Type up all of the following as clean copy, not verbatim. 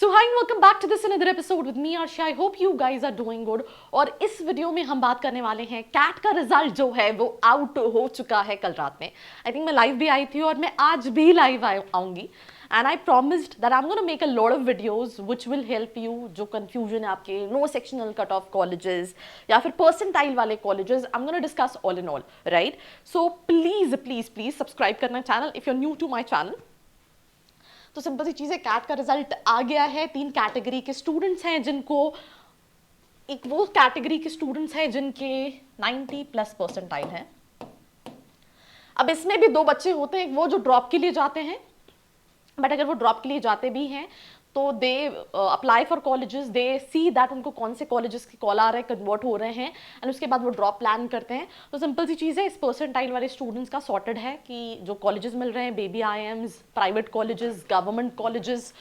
So hi and welcome back to this another episode with me Arshi. I hope you guys are doing good. और इस video में हम बात करने वाले हैं कैट का रिजल्ट जो है वो आउट हो चुका है कल रात में. आई थिंक मैं लाइव भी आई थी और मैं आज भी लाइव आऊंगी. And I promised that I am gonna make a lot of videos which will help you. जो कंफ्यूजन है आपके no sectional cut off colleges या फिर परसेंटाइल वाले colleges, I am gonna discuss all in all, right. So please please please subscribe करना channel if you are new to my channel. तो simple सी चीज़ है, कैट का रिजल्ट आ गया है. 3 कैटेगरी के स्टूडेंट्स हैं जिनको, एक वो कैटेगरी के स्टूडेंट्स हैं जिनके 90+ परसेंटाइल है. अब इसमें भी 2 बच्चे होते हैं, एक वो जो ड्रॉप के लिए जाते हैं, बट अगर वो ड्रॉप के लिए जाते भी हैं तो they apply for colleges, they see that उनको कौन से कॉलेजेस की कॉल आ रहे हैं, कन्वर्ट हो रहे हैं, एंड उसके बाद वो ड्रॉप प्लान करते हैं. तो सिंपल सी चीज़ है, इस परसेंटाइल वाले स्टूडेंट्स का सॉर्टेड है कि जो कॉलेजेस मिल रहे हैं, baby IIMs, private colleges, government colleges,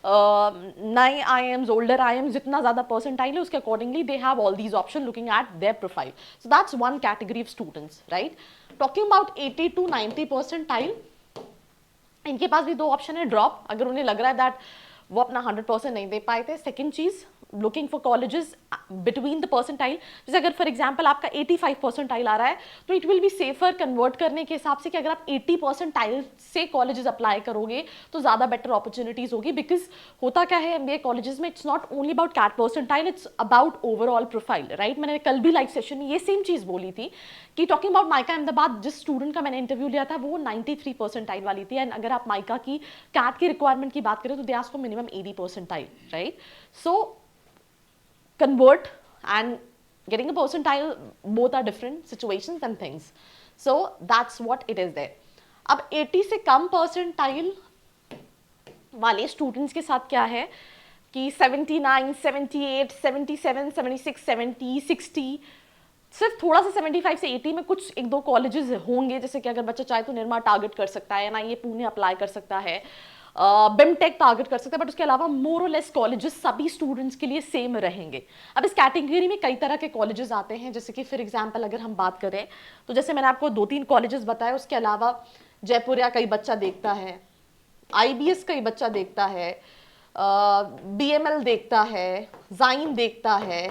नए आईएम्स, ओल्डर आईएम्स, जितना ज़्यादा परसेंटाइल है उसके accordingly they have all these option looking at there profile. So that's one category of students, right. Talking about 80 to 90 percentile, इनके पास भी 2 option है. Drop, अगर उन्हें लग रहा है दैट वो अपना 100% नहीं दे पाए थे. सेकंड चीज, looking for colleges between the percentile. जैसे अगर फॉर एग्जांपल आपका 85 परसेंटाइल आ रहा है तो it will be safer convert करने के हिसाब से कि अगर आप 80 परसेंटाइल से कॉलेजेस अप्लाई करोगे तो ज़्यादा बेटर अपॉर्चुनिटीज होगी. बिकॉज होता क्या है एमबीए कॉलेजेस में, it's not only about CAT percentile, it's about overall profile, right. मैंने कल भी लाइव सेशन में ये सेम चीज़ बोली थी कि टॉकिंग अबाउट माइका अहमदाबाद, जिस स्टूडेंट का मैंने इंटरव्यू लिया था वो 93 परसेंटाइल वाली थी. एंड अगर आप माइका की कैट की रिक्वायरमेंट की बात करें तो they ask for minimum 80 percentile, right. So convert and getting a percentile, both are different situations and things. So that's what it is there. अब 80 से कम परसेंटाइल वाले स्टूडेंट्स के साथ क्या है कि 79, 78, 77, 76, 70, 60, सिर्फ थोड़ा सा 75 से 80 में कुछ 1-2 कॉलेजेस होंगे. जैसे कि अगर बच्चा चाहे तो निर्मा टारगेट कर सकता है, एनआईए पुणे अप्लाई कर सकता है, बिमटेक टारगेट कर सकते हैं, बट उसके अलावा मोर और लेस कॉलेजेस सभी स्टूडेंट्स के लिए सेम रहेंगे. अब इस कैटेगरी में कई तरह के कॉलेजेस आते हैं. जैसे कि फॉर एग्जांपल अगर हम बात करें तो जैसे मैंने आपको 2-3 कॉलेजेस बताए, उसके अलावा जयपुरिया कई बच्चा देखता है, आईबीएस कई बच्चा देखता है, बीएमएल देखता है, जाइन देखता है,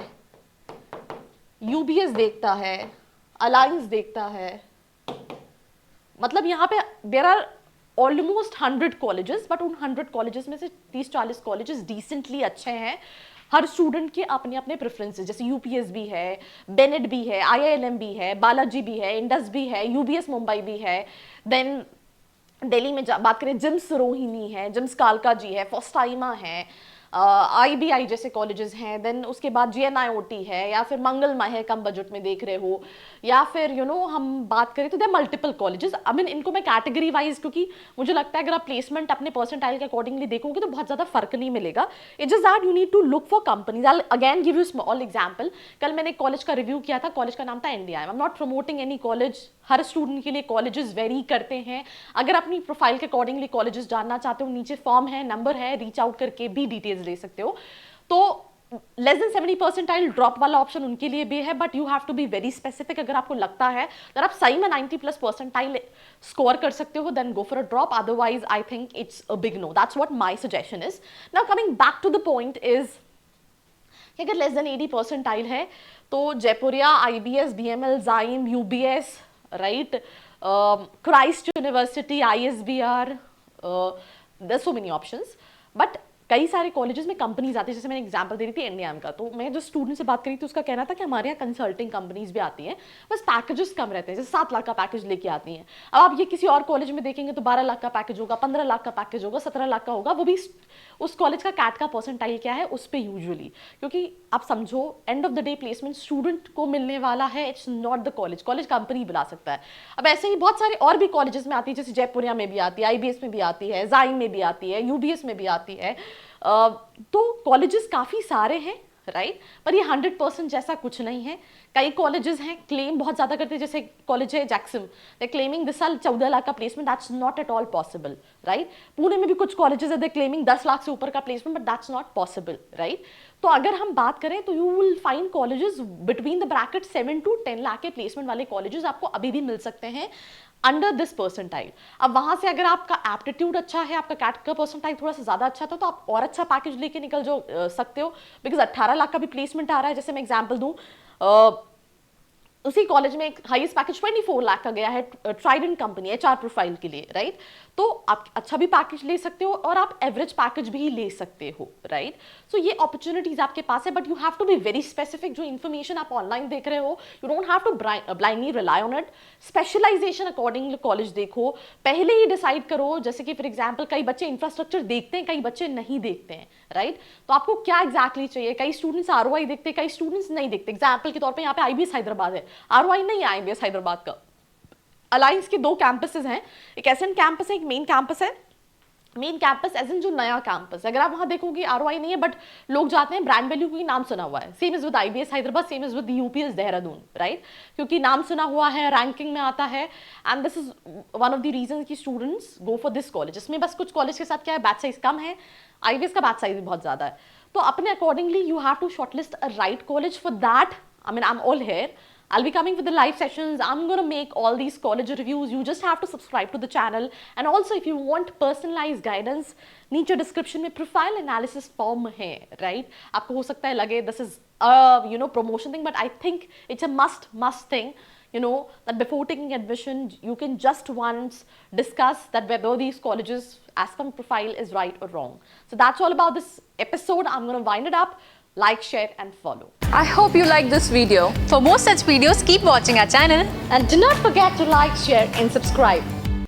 यूबीएस देखता है, अलायंस देखता है. मतलब यहाँ पे there are almost 100 colleges, but उन 100 कॉलेजेस में से 30-40 कॉलेजेस डिसेंटली अच्छे हैं. हर स्टूडेंट के अपने अपने प्रेफरेंसेस, जैसे यूपीएस भी है, बेनेट भी है, आईआईएलएम भी है, बालाजी भी है, इंडस भी है, यूबीएस मुंबई भी है. देन दिल्ली में बात करें, जिम्स रोहिणी है, जिम्स कालका जी है, फोस्टाइमा है, आईबीआई जैसे कॉलेजेस हैं. देन उसके बाद जीएनआईओटी है, या फिर मंगलमय है कम बजट में देख रहे हो, या फिर हम बात करें तो दे मल्टीपल कॉलेजेस. आई मीन इनको मैं कैटेगरी वाइज, क्योंकि मुझे लगता है अगर आप प्लेसमेंट अपने परसेंटाइल के अकॉर्डिंगली देखोगे तो बहुत ज़्यादा फर्क नहीं मिलेगा. It just that you need to look for companies. I again give you small example. कल मैंने एक कॉलेज का रिव्यू किया था, कॉलेज का नाम था India. I am not promoting any college. Her student के लिए कॉलेजेस वेरी करते हैं. अगर अपनी प्रोफाइल के अकॉर्डिंगली कॉलेजेस जानना चाहते हो, नीचे फॉर्म है, नंबर है, रीच आउट करके भी डिटेल्स ले सकते हो. तो लेस देन 70 परसेंटाइल ड्रॉप वाला ऑप्शन उनके लिए भी है, but you have to be very specific. अगर आपको लगता है अगर आप सही में 90+ परसेंटाइल स्कोर कर सकते हो, then go for a drop. Otherwise I think it's a big no. That's what my suggestion is. Now coming back to the point is कि अगर लेस देन 80 परसेंटाइल है तो Jaipuria, IBS, BML, XIME, UBS, right, Christ University, ISBR, there so many options. But कई सारे colleges में companies आती है. जैसे मैंने एग्जांपल दे रही थी एनडीएम का, तो मैं जो स्टूडेंट से बात करी थी उसका कहना था कि हमारे यहाँ कंसल्टिंग कंपनीज भी आती हैं, बस पैकेजेस कम रहते हैं. जैसे 7 लाख का पैकेज लेके आती हैं. अब आप ये किसी और कॉलेज में देखेंगे तो 12 लाख का पैकेज होगा, 15 लाख का पैकेज होगा, 17 लाख का होगा. वो भी उस कॉलेज का कैट का परसेंटाइल क्या है उस पर यूजुअली, क्योंकि आप समझो end of the day placement student को मिलने वाला है. It's not the college. College company बुला सकता है. अब ऐसे ही बहुत सारे और भी कॉलेजेस में आती है, जैसे जयपुरिया में भी आती है, आईबीएस में भी आती है, जाइन में भी आती है, यूबीएस में भी आती है. तो कॉलेजेस काफ़ी सारे हैं, राइट. पर ये 100% जैसा कुछ नहीं है. कई कॉलेजेस हैं क्लेम बहुत ज़्यादा करते हैं. जैसे कॉलेज है जैक्सम, दे क्लेमिंग दिस साल 14 लाख का placement. That's not at all possible, right. Pune में भी कुछ कॉलेजेस है, दे क्लेमिंग 10 लाख से ऊपर का placement, but that's not possible, right. तो अगर हम बात करें तो you will find colleges between the bracket 7 to 10 lakh के प्लेसमेंट वाले कॉलेजेस आपको अभी भी मिल सकते हैं. Under this percentile. अब वहां से अगर आपका एप्टीट्यूड अच्छा है, आपका कैट का परसेंटाइल थोड़ा सा ज्यादा अच्छा था, तो आप और अच्छा पैकेज लेके निकल जो सकते हो, बिकॉज 18 लाख का भी प्लेसमेंट आ रहा है। जैसे मैं एग्जाम्पल दूं, उसी कॉलेज में एक हाईएस्ट पैकेज 24 लाख का गया है, ट्राइडेंट कंपनी एचआर प्रोफाइल के लिए, राइट। तो आप अच्छा भी पैकेज ले सकते हो और आप एवरेज पैकेज भी ले सकते हो, राइट। सो ये अपॉर्चुनिटीज आपके पास है, but you have to be very specific. जो इन्फॉर्मेशन आप ऑनलाइन देख रहे हो, you don't have to blindly rely on it. Specialization according college देखो, पहले ही डिसाइड करो। जैसे कि फॉर एग्जाम्पल कई बच्चे इंफ्रास्ट्रक्चर देखते हैं, कई बच्चे नहीं देखते हैं, राइट। तो आपको क्या एग्जैक्टली चाहिए? कई स्टूडेंट्स आरओआई देखते हैं, कई स्टूडेंट्स नहीं देखते। एग्जाम्पल के तौर पर यहाँ पे आईबीएस हैदराबाद है, आरओआई नहीं है आईबीएस हैदराबाद का। अलायंस के 2 कैंपसेस हैं, एक एसेंट कैंपस है, एक मेन कैंपस है। मेन कैंपस एज इन जो नया कैंपस, अगर आप वहां देखोगे आरओआई नहीं है, बट लोग जाते हैं ब्रांड वैल्यू क्योंकि नाम सुना हुआ है। Same is with IBS Hyderabad, same is with UPS Dehradun, right. क्योंकि नाम सुना हुआ है, रैंकिंग में आता है, and this is one of the reason कि students go for this college. इसमें बस कुछ कॉलेज के साथ क्या है, बैच साइज कम है, आईबीएस का बैच साइज भी बहुत ज्यादा है। तो अपने accordingly you have to shortlist a right college. For that, I mean, I'm all here. I'll be coming with the live sessions. I'm going to make all these college reviews. You just have to subscribe to the channel. And also, if you want personalized guidance, नीचे description में profile analysis form है, right? आपको हो सकता है लगे this is a promotion thing, but I think it's a must thing. That before taking admission, you can just once discuss that whether these colleges as per profile is right or wrong. So that's all about this episode. I'm going to wind it up. Like, share and follow. I hope you like this video. For more such videos, keep watching our channel. And do not forget to like, share and subscribe.